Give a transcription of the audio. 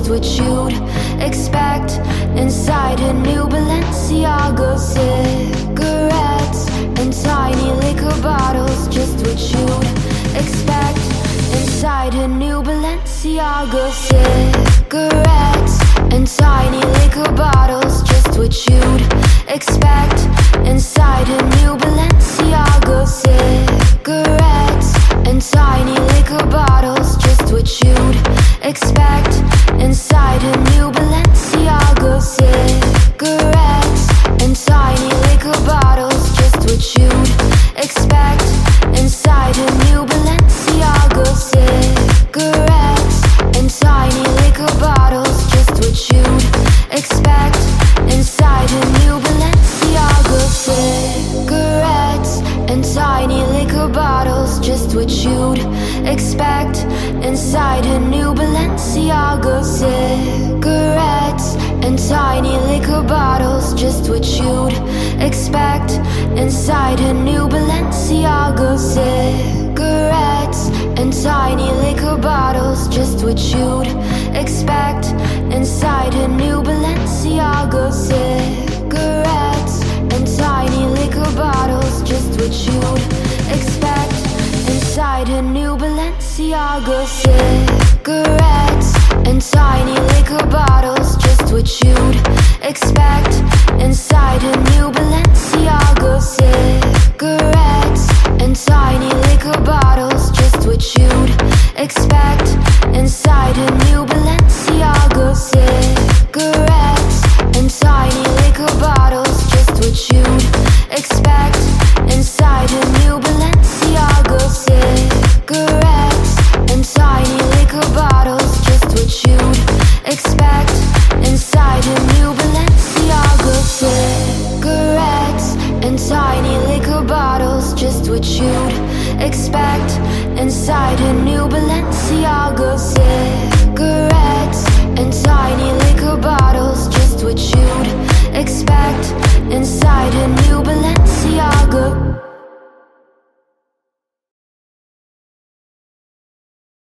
just what you'd expect inside a new Balenciaga. Cigarettes and tiny liquor bottles, just what you'd expect inside a new Balenciaga. Cigarettes and tiny liquor bottles, just what you'd expect inside a new Balenciaga. Cigarettes and tiny liquor bottles, just what you'd expect inside a new Balenciaga. Cigarettes and tiny liquor bottles, just what you'd expect inside a new Balenciaga. Cigarettes and tiny liquor bottles, just what you'd expect inside a new Balenciaga. Cigarettes and tiny liquor bottles, just what you'd expect inside a new Balenciaga. Cigarettes and tiny liquor bottles, just what you'd expect inside a new Balenciaga. Cigarettes and tiny liquor bottles, just what you'd expect inside a new Balenciaga. Cigarettes and tiny liquor bottles, just what you'd expect inside a new Balenciaga. Cigarettes and tiny liquor bottles, just what you'd expect inside a new Balenciaga. Cigarettes and tiny liquor bottles, just what you'd expect inside a new Balenciaga. Cigarettes and tiny liquor bottles, just what you'd expect inside a new Balenciaga. Cigarettes and tiny liquor bottles, just what you'd expect inside a new Balenciaga. Cigarettes and tiny liquor bottles, just what you'd expect inside a new Balenciaga. Cigarettes and tiny liquor bottles, just what you'd expect inside a new Balenciaga. Cigarettes and tiny liquor bottles, just what you'd expect inside a new Balenciaga. Cigarettes and tiny liquor bottles, just what you'd expect inside a new Balenciaga. Cigarettes and tiny liquor bottles, just what you'd expect inside a new Balenciaga.